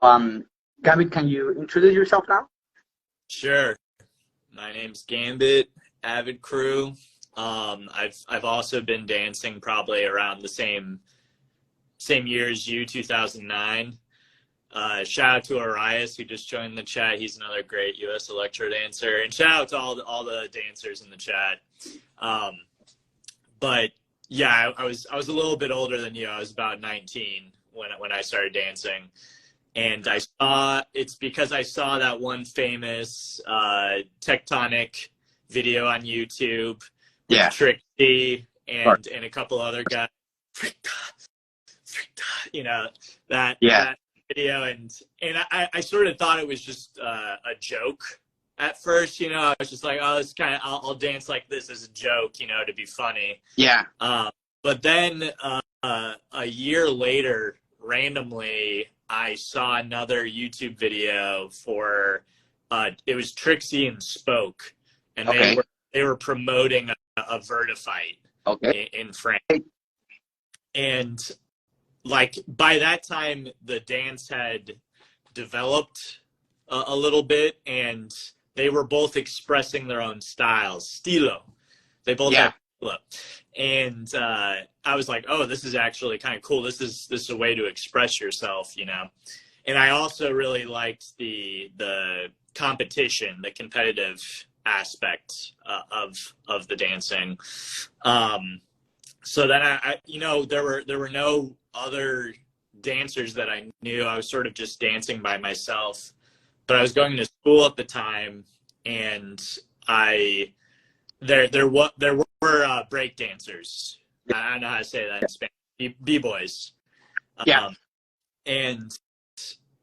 Gambit, can you introduce yourself now? Sure. My name's Gambit, avid crew. I've also been dancing probably around the same year as you, 2009. Shout out to Arias who just joined the chat. He's another great U.S. Electro dancer, and shout out to all the dancers in the chat. But yeah, I was a little bit older than you. I was about 19 when I started dancing. And it's because I saw that one famous Tectonic video on YouTube with Trixie and a couple other guys. You know, that video. And I sort of thought it was just a joke at first. You know, I was just like, oh, it's kind of, I'll dance like this as a joke, you know, to be funny. Yeah. But then a year later, randomly, I saw another YouTube video for it was Trixie and Spoke, and they were promoting a Vertifight in France. And like by that time, the dance had developed a little bit, and they were both expressing their own styles, stilo. They both had stilo. And I was like, oh, this is actually kind of cool. This is a way to express yourself, you know. And I also really liked the competition, the competitive aspect of the dancing. So then I you know, there were no other dancers that I knew. I was sort of just dancing by myself. But I was going to school at the time, and there were break dancers. I don't know how to say that in Spanish. B-boys. And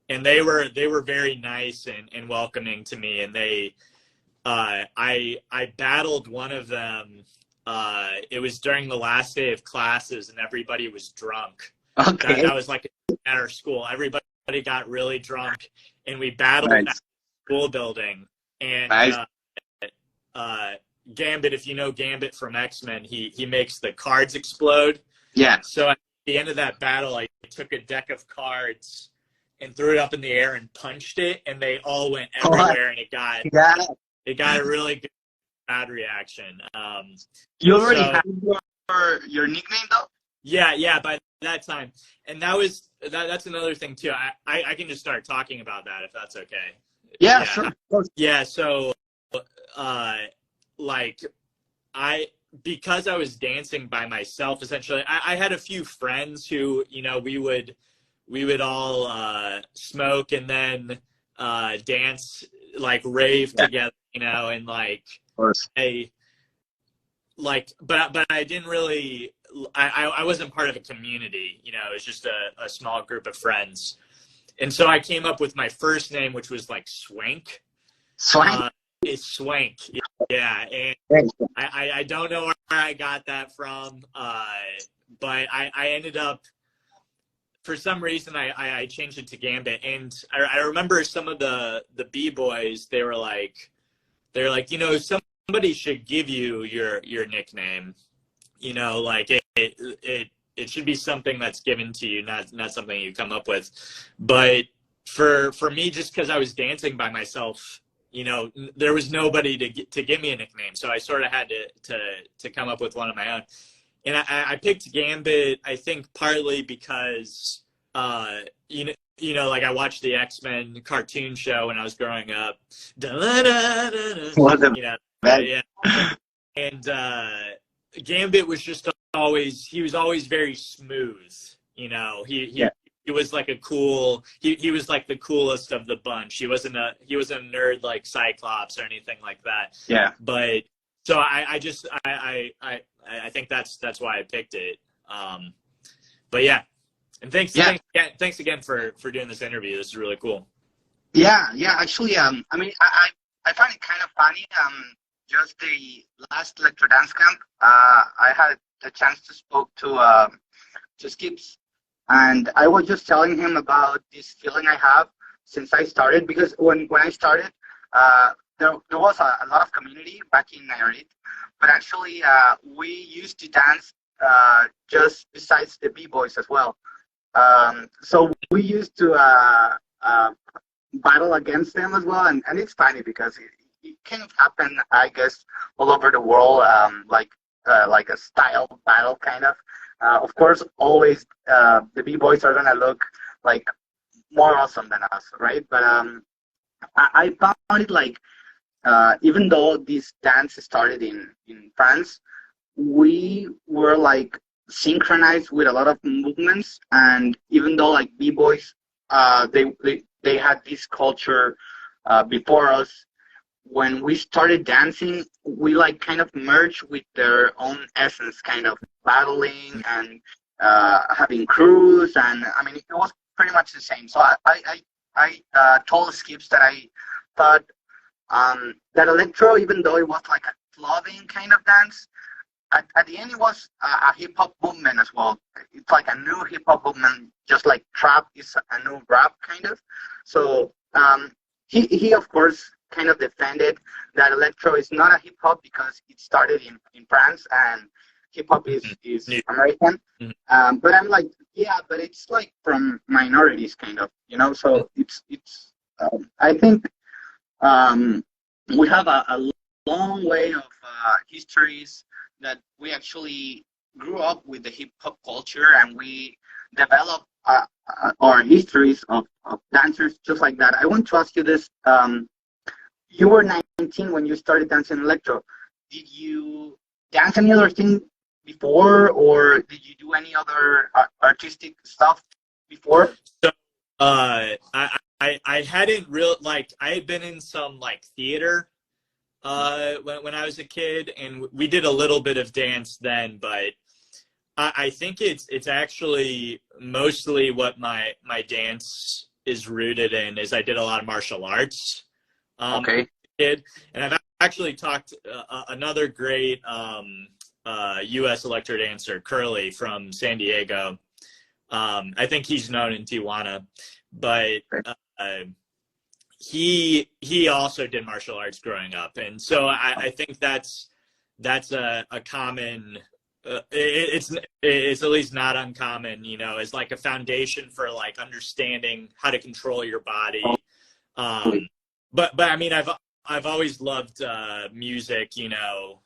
they were very nice and welcoming to me. And I battled one of them. It was during the last day of classes, and everybody was drunk. Okay. That was like at our school. Everybody got really drunk, and we battled at the school building. And Gambit, if you know Gambit from X-Men, he makes the cards explode. Yeah. So at the end of that battle, I took a deck of cards and threw it up in the air and punched it, and they all went everywhere, and it got a really good bad reaction. You already have your nickname though? Yeah, by that time. And that's another thing too. I can just start talking about that if that's okay. Yeah, sure. Yeah, so like because I was dancing by myself, essentially, I had a few friends who, you know, we would all smoke and then dance, like rave together, you know, and like but I didn't really, I wasn't part of a community, you know. It was just a small group of friends. And so I came up with my first name, which was like Swank. Swank? It's Swank. Yeah. And I don't know where I got that from, but I ended up, for some reason, I changed it to Gambit. And I remember some of the B-boys, they were like, you know, somebody should give you your nickname. You know, like it should be something that's given to you, not something you come up with. But for me, just because I was dancing by myself, you know, there was nobody to give me a nickname, so I sort of had to come up with one of my own. And I picked Gambit, I think partly because you know, like I watched the X-Men cartoon show when I was growing up. You know, yeah. And Gambit was just he was always very smooth, you know. He was like he was like the coolest of the bunch. He wasn't a nerd like Cyclops or anything like that. Yeah. But so I think that's why I picked it. But yeah. And thanks again for doing this interview. This is really cool. Yeah. Actually, I mean, I find it kind of funny. Just the last Electro Dance Camp, I had the chance to spoke to Skips, and I was just telling him about this feeling I have since I started, because when I started, there was a lot of community back in Nayarit, but actually we used to dance just besides the B-boys as well. So we used to battle against them as well, and it's funny because it kind of happened, I guess, all over the world, like a style battle kind of. Of course, always the b-boys are gonna look like more awesome than us, right? But I found it like even though this dance started in France, we were like synchronized with a lot of movements, and even though like b-boys, they had this culture before us. When we started dancing, we like kind of merged with their own essence, kind of battling and having crews, and I mean it was pretty much the same. So I told Skips that I thought that Electro, even though it was like a clubbing kind of dance, at the end it was a hip hop movement as well. It's like a new hip hop movement, just like trap is a new rap kind of. So he of course kind of defended that Electro is not a hip hop because it started in France and hip hop is American. But I'm like, yeah, but it's like from minorities kind of, you know. So it's I think we have a long way of histories that we actually grew up with the hip hop culture, and we developed our histories of dancers just like that. I want to ask you this. You were 19 when you started dancing Electro. Did you dance any other thing before, or did you do any other artistic stuff before? So, I hadn't real like I had been in some like theater when I was a kid, and we did a little bit of dance then, but I think it's actually mostly what my dance is rooted in is I did a lot of martial arts. Okay. And I've actually talked another great U.S. electro dancer, Curly from San Diego. I think he's known in Tijuana, but he also did martial arts growing up, and so I think that's a common. It's at least not uncommon, you know, as like a foundation for like understanding how to control your body. But I mean, I've always loved music, you know.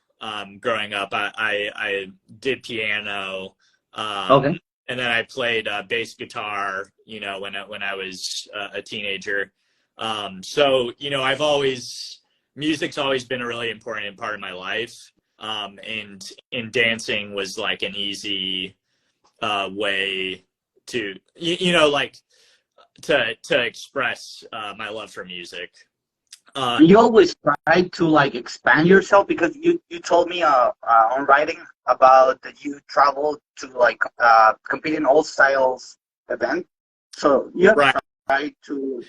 Growing up, I did piano, and then I played bass guitar, you know, when I was a teenager. So you know, music's always been a really important part of my life, and dancing was like an easy way to you know, like to express my love for music. You always try to like expand yourself, because you told me on writing about that you traveled to like compete in all styles event. So you have tried to.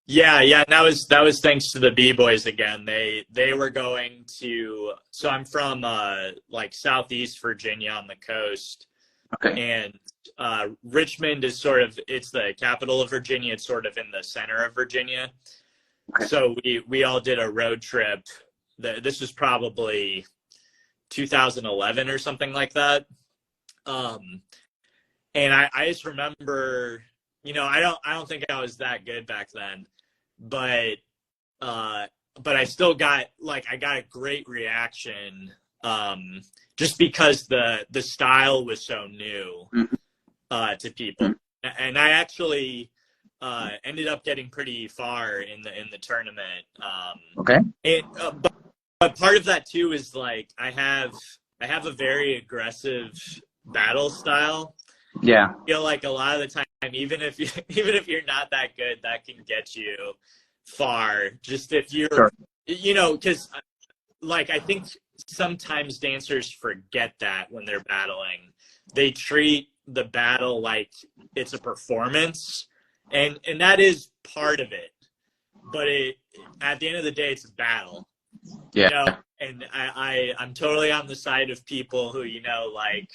Yeah, and that was thanks to the B-boys again. They were going to. So I'm from like Southeast Virginia on the coast. Okay. And Richmond is it's the capital of Virginia. It's sort of in the center of Virginia. Okay. So we all did a road trip. This was probably 2011 or something like that. And I just remember, you know, I don't think I was that good back then, but I still got I got a great reaction, just because the style was so new to people. And I actually ended up getting pretty far in the tournament. But part of that too is like I have a very aggressive battle style. Yeah, I feel like a lot of the time, even if you're not that good, that can get you far. Just if you're, you know, because like I think sometimes dancers forget that when they're battling, they treat the battle like it's a performance. And that is part of it, but at the end of the day, it's a battle. Yeah. You know? And I'm totally on the side of people who, you know, like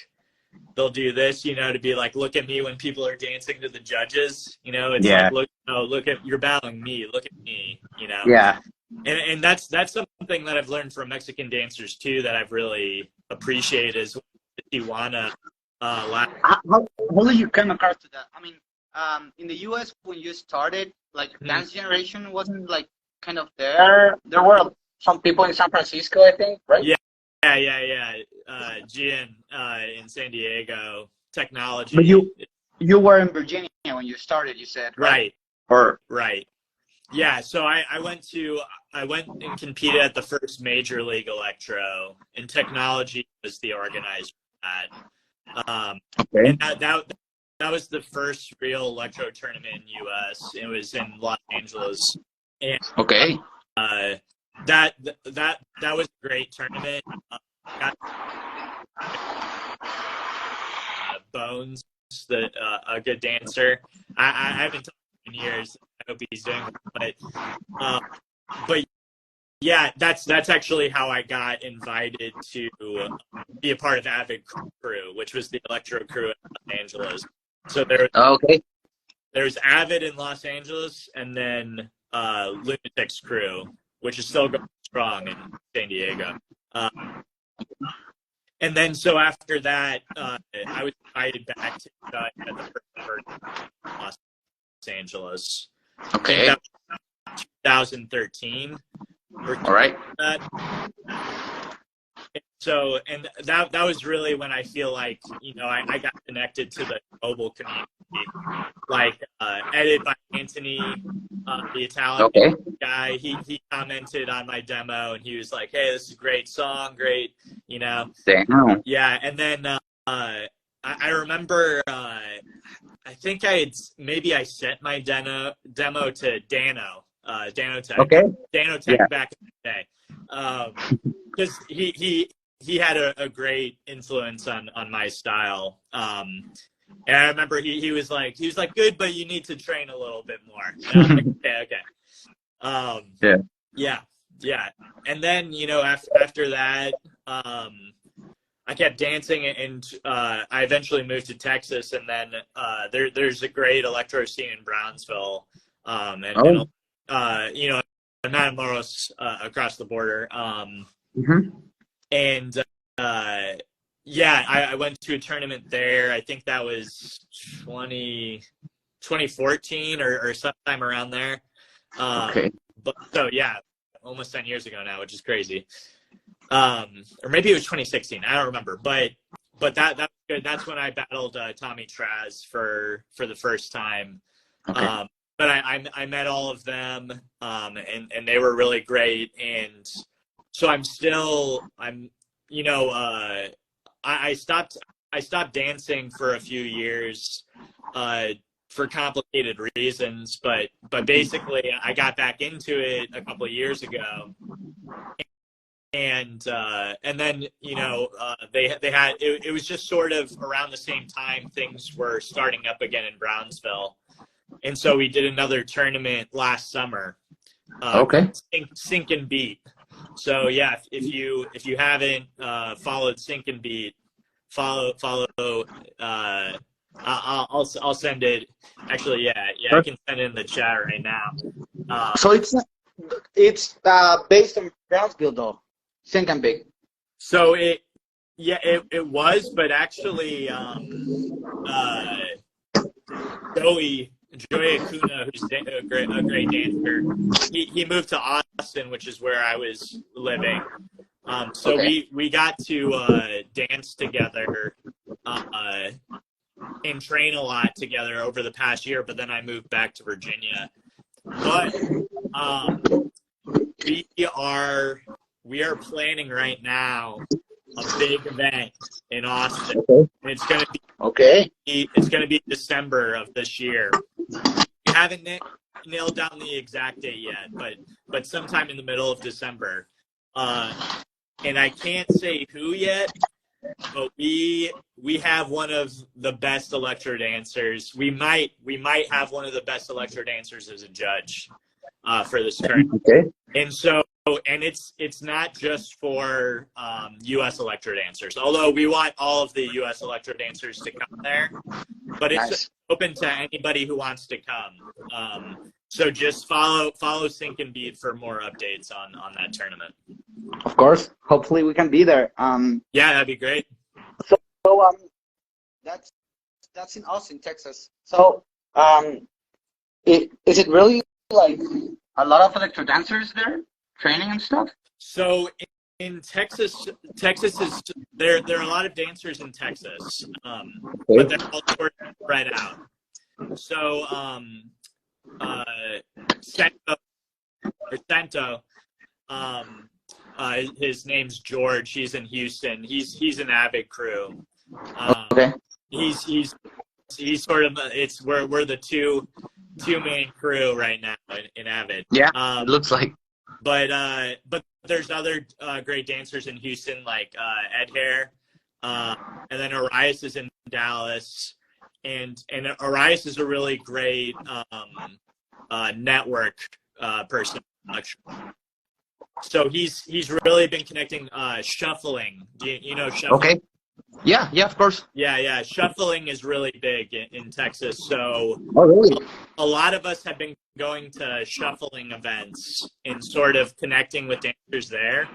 they'll do this, you know, to be like, look at me when people are dancing to the judges. You know, it's like, look at you're battling me. Look at me. You know. Yeah. And that's something that I've learned from Mexican dancers too that I've really appreciated is Tijuana. How did you come across to that? I mean. in the U.S. when you started, like dance generation wasn't like kind of there. There were some people in San Francisco, I think, right? Yeah. Gian in San Diego, technology. But you were in Virginia when you started, you said, right? Right. Yeah, so I went and competed at the first major league Electro, and technology was the organizer for that. Okay. And that was the first real Electro tournament in U.S. It was in Los Angeles, and Okay. that was a great tournament. Got Bones, a good dancer. I haven't talked to him in years. I hope he's doing well, but yeah, that's actually how I got invited to be a part of Avid Crew, which was the Electro crew in Los Angeles. So there's Avid in Los Angeles, and then Lunatic's crew, which is still going strong in San Diego. And then so after that, I was invited back to at the first Los Angeles. Okay. 2013. All right. So, and that was really when I feel like, I got connected to the global community. Like, edited by Anthony, the Italian guy, he commented on my demo and he was like, "Hey, this is a great song, great, Damn. Yeah, and then I remember I think I sent my demo to Dano Tech. Okay. Dano Tech back in the day. Because he had a great influence on my style. And I remember he was like, good, but you need to train a little bit more. And I was like, okay. Yeah. And then, after that, I kept dancing, and I eventually moved to Texas, and then there's a great Electro scene in Brownsville, and Matamoros across the border. And I went to a tournament there. I think that was 2014 or sometime around there. But so yeah, almost 10 years ago now, which is crazy. Or maybe it was 2016. I don't remember, but that's good. That's when I battled Tommy Traz for the first time. Okay. But I met all of them, and they were really great. And so I stopped dancing for a few years, for complicated reasons, but basically I got back into it a couple of years ago. And then, they had, it was just sort of around the same time things were starting up again in Brownsville. And so we did another tournament last summer. Sync and Beat. So yeah, if you haven't followed Sync and Beat, follow. I'll send it. Actually, yeah, I can send it in the chat right now. So it's based on Brownsville though. Sync and Beat. So it was, but actually, Joey Acuna, who's a great dancer, he moved to Austin, which is where I was living. So we got to dance together and train a lot together over the past year, but then I moved back to Virginia. But we are planning right now a big event in Austin. And it's going to be It's going to be December of this year. We haven't nailed down the exact date yet, but sometime in the middle of December. And I can't say who yet, but we have one of the best Electro dancers. We might have one of the best Electro dancers as a judge for this tournament. And so, and it's not just for U.S. Electro dancers, although we want all of the U.S. Electro dancers to come there, but it's open to anybody who wants to come. So just follow Sync and Beat for more updates on that tournament. Of course. Hopefully we can be there. Yeah, that'd be great. So that's in Austin, Texas. So Um, is it really like a lot of electro dancers there training and stuff? So in Texas, Texas is there are a lot of dancers in Texas, but they're all sort of spread out. So Santo, his name's George. He's in Houston. He's an Avid crew. Okay. He's sort of we're the two main crew right now in Avid. Yeah, it looks like. But there's other great dancers in Houston like Ed Hare, and then Arias is in Dallas, and Arias is a really great network person. So he's really been connecting shuffling. Do you know shuffling? Okay. Yeah, of course. Yeah. Shuffling is really big in Texas. So really? A lot of us have been going to shuffling events and sort of connecting with dancers there.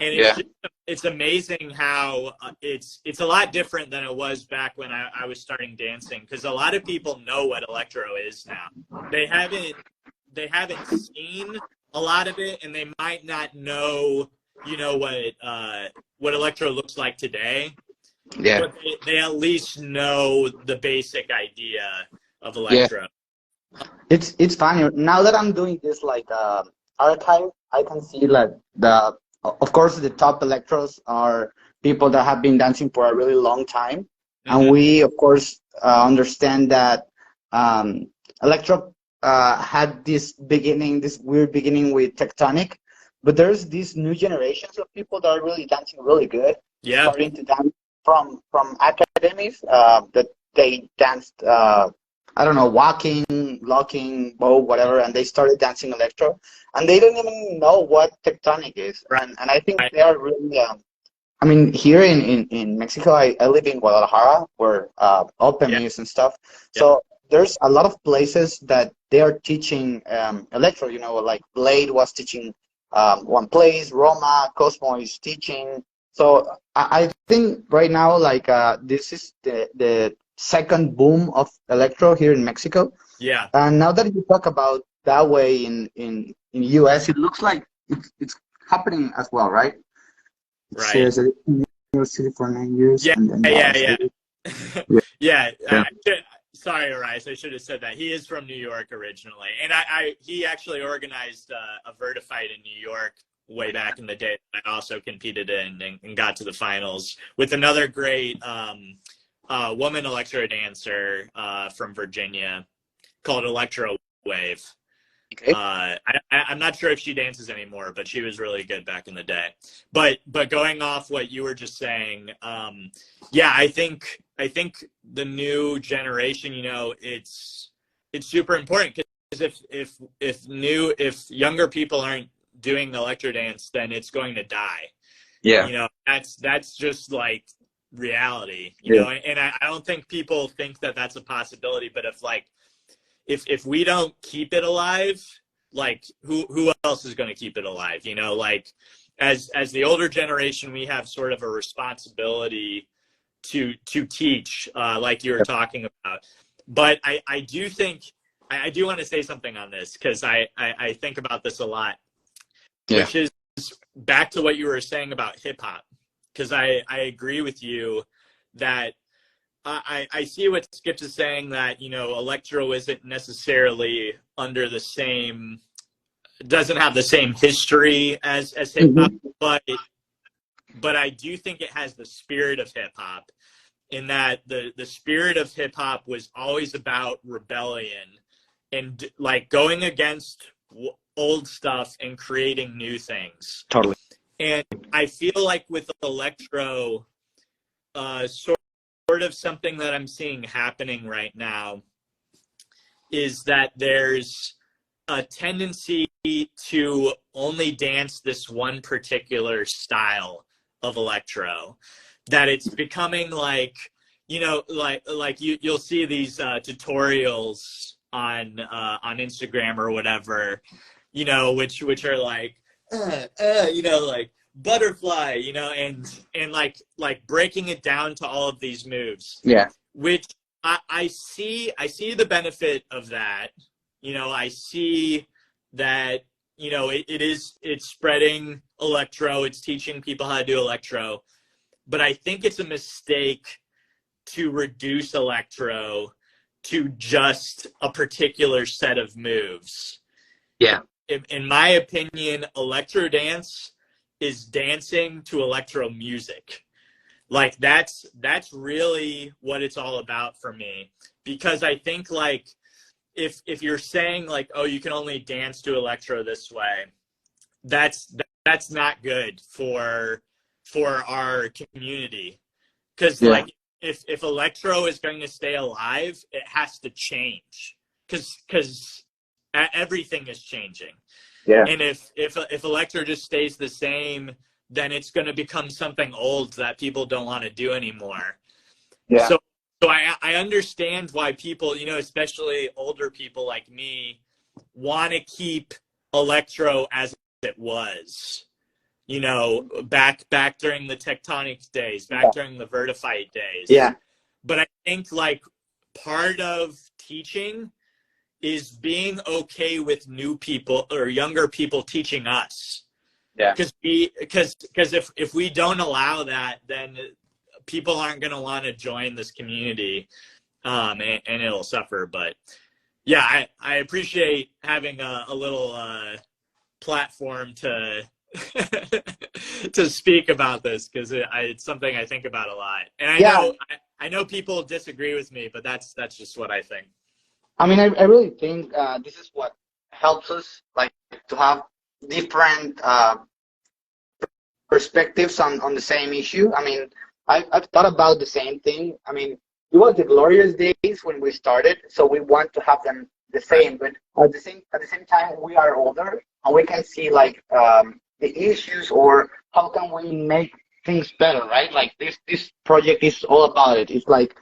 And it's amazing how it's a lot different than it was back when I was starting dancing, because a lot of people know what electro is now. They haven't seen a lot of it, and they might not know, what electro looks like today. Yeah. But they at least know the basic idea of electro. Yeah. It's funny now that I'm doing this like archive. I can see like of course the top electros are people that have been dancing for a really long time, and we of course understand that electro had this weird beginning with tectonic, but there's these new generations of people that are really dancing really good. Yeah. Starting to dance from academies that they danced I don't know, walking, locking, bow, whatever, and they started dancing electro, and they don't even know what tectonic is. And I think they are really I mean, here in Mexico, I live in Guadalajara, where open is and stuff. So there's a lot of places that they are teaching electro. Like Blade was teaching one place, Roma, Cosmo is teaching. So I think right now, like this is the second boom of electro here in Mexico. Yeah. And now that you talk about that way in US, it looks like it's happening as well, right? Right. It says university for 9 years. Yeah. And then Yeah. Sorry, Arias, I should have said that. He is from New York originally, and he actually organized a Vertified in New York way back in the day. I also competed in and got to the finals with another great woman electro dancer from Virginia called Electro Wave. Okay. I'm not sure if she dances anymore, but she was really good back in the day. But going off what you were just saying, I think the new generation, it's super important, because if younger people aren't doing electro dance, then it's going to die. Yeah. That's just like reality, know. And I don't think people think that that's a possibility, but if we don't keep it alive, like who else is going to keep it alive? Like as the older generation, we have sort of a responsibility to teach, like you were talking about. But I do think I do want to say something on this, because I think about this a lot, which is back to what you were saying about hip hop, because I agree with you that I see what Skips is saying, that electro isn't necessarily under the same, doesn't have the same history as hip hop, but I do think it has the spirit of hip hop, in that the spirit of hip hop was always about rebellion and like going against old stuff and creating new things. Totally. And I feel like with electro, sort of something that I'm seeing happening right now is that there's a tendency to only dance this one particular style of electro, that it's becoming like, like you'll see these tutorials on Instagram or whatever, which are like, like butterfly, and like breaking it down to all of these moves. Yeah. Which I see the benefit of that. I see that, it's spreading electro, it's teaching people how to do electro, but I think it's a mistake to reduce electro to just a particular set of moves. Yeah. In my opinion, electro dance is dancing to electro music. Like that's really what it's all about for me. Because I think like if you're saying like, oh, you can only dance to electro this way, that's not good for our community. Because like if electro is going to stay alive, it has to change. Because everything is changing. Yeah. And if electro just stays the same, then it's going to become something old that people don't want to do anymore. Yeah. So I understand why people, especially older people like me, want to keep electro as it was. Back during the tectonic days, back during the vertified days. Yeah. But I think like part of teaching is being okay with new people or younger people teaching us. Yeah. Because if we don't allow that, then people aren't going to want to join this community, and it'll suffer. But yeah, I appreciate having a little platform to to speak about this, because it's something I think about a lot. And I know people disagree with me, but that's just what I think. I mean, I really think this is what helps us, like, to have different perspectives on the same issue. I mean, I've thought about the same thing. I mean, it was the glorious days when we started, so we want to have them the same. But at the same time, we are older, and we can see like the issues, or how can we make things better, right? Like this project is all about it. It's like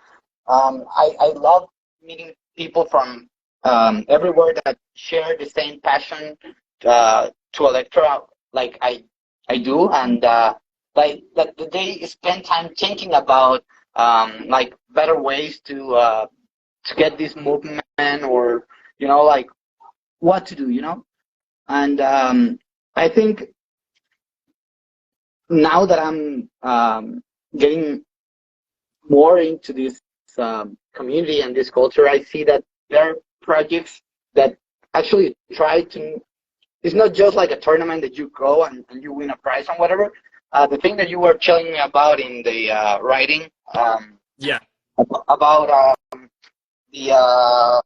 I love meeting people from everywhere that share the same passion to Electro, like I do, and like that they spend time thinking about like better ways to get this movement, or like what to do, and I think now that I'm getting more into this community and this culture, I see that there are projects that actually try to. It's not just like a tournament that you go and you win a prize or whatever. The thing that you were telling me about in the writing, about the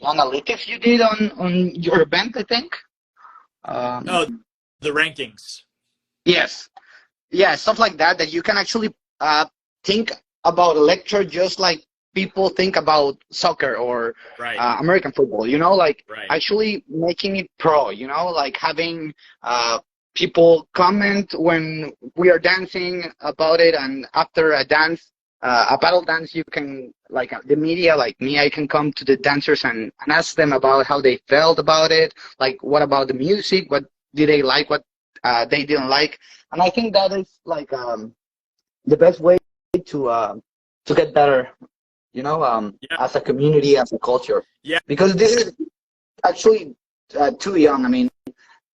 analytics you did on your event, I think. The rankings. Yes. Yeah, stuff like that you can actually think about Electro just like people think about soccer or American football, like actually making it pro, like having people comment when we are dancing about it, and after a dance, a battle dance, you can, like the media, like me, I can come to the dancers and ask them about how they felt about it, like what about the music, what did they like, what they didn't like. And I think that is like the best way to get better, as a community, as a culture. Yeah. Because this is actually too young. I mean,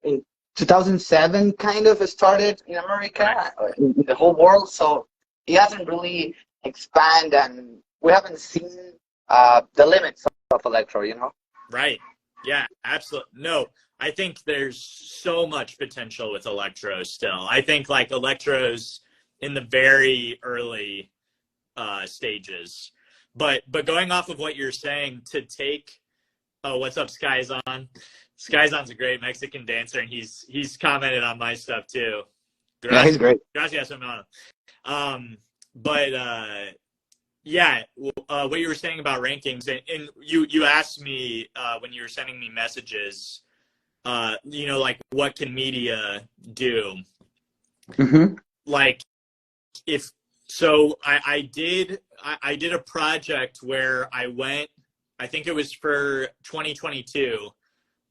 in 2007, kind of started in America, in the whole world. So it hasn't really expanded, and we haven't seen the limits of Electro, Right. Yeah, absolutely. No, I think there's so much potential with Electro still. I think like Electro's in the very early stages. But going off of what you're saying, to take what's up, Skyzon? Skyzon's a great Mexican dancer, and he's commented on my stuff too. Yeah, he's great. Gracias, hermano. But yeah, what you were saying about rankings, and you asked me when you were sending me messages, like what can media do? Mm-hmm. Like I did a project where I went, I think it was for 2022,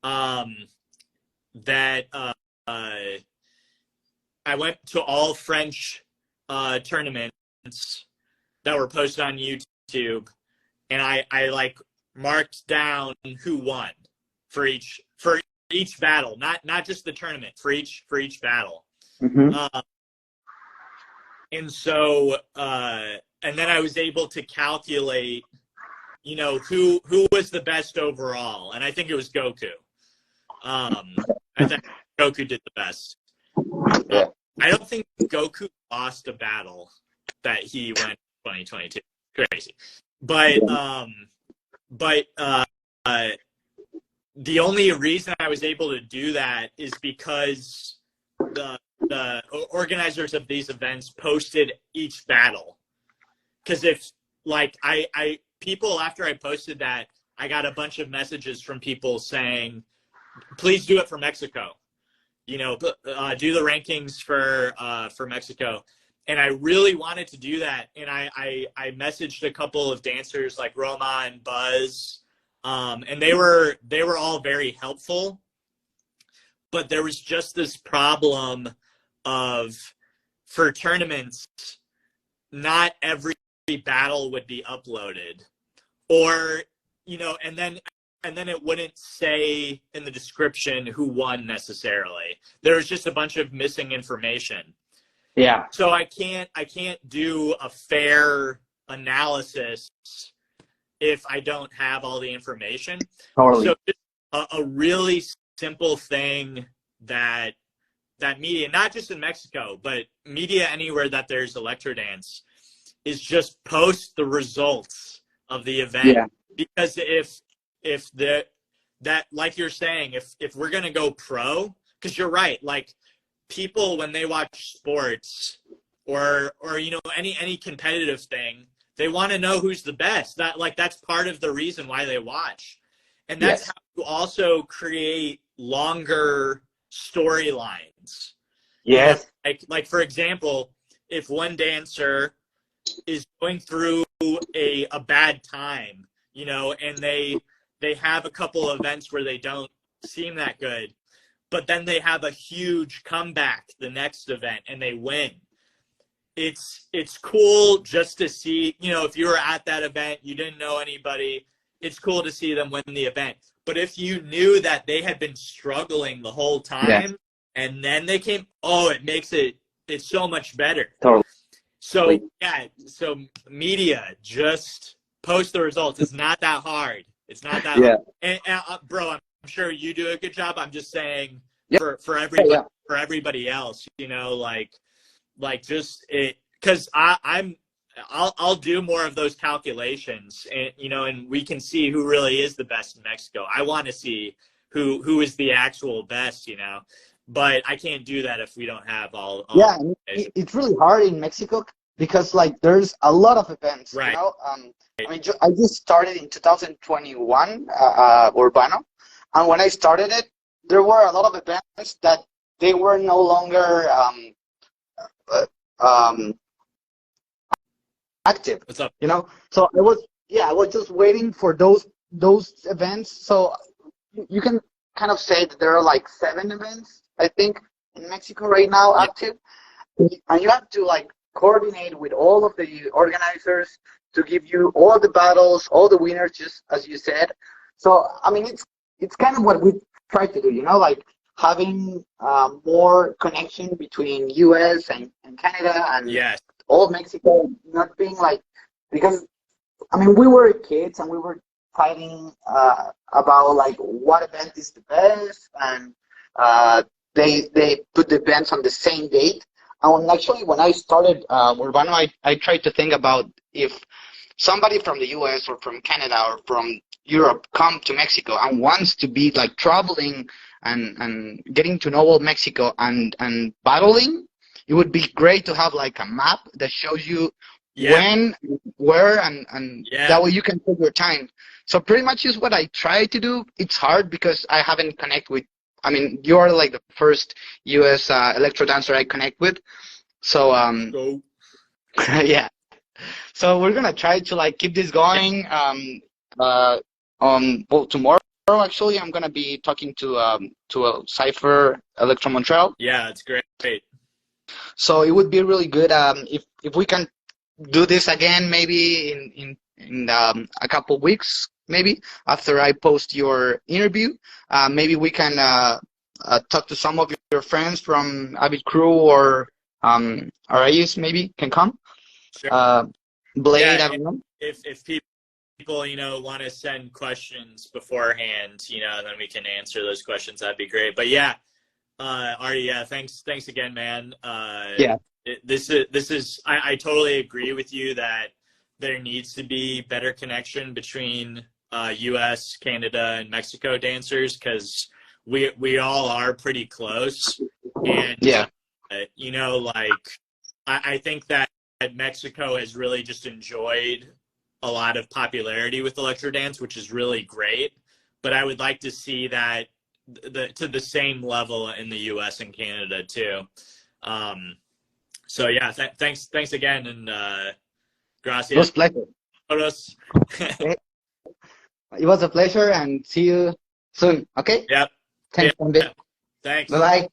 that I went to all French tournaments that were posted on YouTube, and I like marked down who won for each battle, not just the tournament, for each battle. And so and then I was able to calculate, you know, who was the best overall, and I think it was Goku. I think Goku did the best. I don't think Goku lost a battle that he went 2022. Crazy. But the only reason I was able to do that is because the organizers of these events posted each battle. Because if, like, I people, after I posted that, I got a bunch of messages from people saying, please do it for Mexico. You know, do the rankings for Mexico. And I really wanted to do that. And I messaged a couple of dancers like Roma and Buzz. And they were all very helpful. But there was just this problem of, for tournaments, not every battle would be uploaded, or, you know, and then it wouldn't say in the description who won necessarily. There was just a bunch of missing information. Yeah. So I can't do a fair analysis if I don't have all the information. Totally. So just a really simple thing that media, not just in Mexico, but media anywhere that there's electro dance, is just post the results of the event. Yeah. Because if that, like you're saying, if we're going to go pro, because you're right, like, people, when they watch sports or you know, any competitive thing, they want to know who's the best. That's part of the reason why they watch. And that's how you also create longer storylines. Yes. You know, like for example, if one dancer is going through a bad time, you know, and they have a couple of events where they don't seem that good, but then they have a huge comeback the next event and they win. It's cool just to see, you know, if you were at that event, you didn't know anybody, it's cool to see them win the event. But if you knew that they had been struggling the whole time and then they came, it makes it's so much better. Totally. So so media, just post the results. It's not that hard. It's not that hard. And bro, I'm sure you do a good job. I'm just saying for everybody else, you know, like just it, because I'll do more of those calculations, and you know, and we can see who really is the best in Mexico. I want to see who is the actual best, you know, but I can't do that if we don't have all it's really hard in Mexico because, like, there's a lot of events, right? You know, I mean, I just started in 2021, Urbano, and when I started it, there were a lot of events that they were no longer active. What's up? You know, so I was just waiting for those events. So you can kind of say that there are like 7 events, I think, in Mexico right now active, and you have to like coordinate with all of the organizers to give you all the battles, all the winners, just as you said. So I mean, it's kind of what we try to do, you know, like having more connection between US and Canada and all Mexico, not being like, because I mean, we were kids and we were fighting about like what event is the best, and they put the events on the same date. And actually, when I started Urbano, I tried to think about if somebody from the US or from Canada or from Europe come to Mexico and wants to be like traveling and getting to know all Mexico and battling, it would be great to have like a map that shows you when, where, and that way you can take your time. So pretty much is what I try to do. It's hard because I haven't connect with, I mean, you are like the first US electro dancer I connect with. So yeah. So we're gonna try to like keep this going. Tomorrow actually I'm gonna be talking to a Cypher Electro Montreal. Yeah, it's great. So it would be really good if we can do this again, maybe in a couple weeks, maybe after I post your interview. Maybe we can talk to some of your friends from Avid Crew or RIs maybe can come. Sure. Blade, Yeah, I don't know. if people, you know, want to send questions beforehand, you know, then we can answer those questions. That'd be great. But yeah, Artie, yeah, thanks again, man. Yeah. This is I totally agree with you that there needs to be better connection between U.S., Canada, and Mexico dancers, because we all are pretty close. And Yeah. you know, like I think that Mexico has really just enjoyed a lot of popularity with electro dance, which is really great. But I would like to see that to the same level in the U.S. and Canada too. So yeah, thanks again, and gracias. It was a pleasure. Okay. It was a pleasure, and see you soon. Okay. Yep. Thanks, Yeah. Thanks. Bye bye.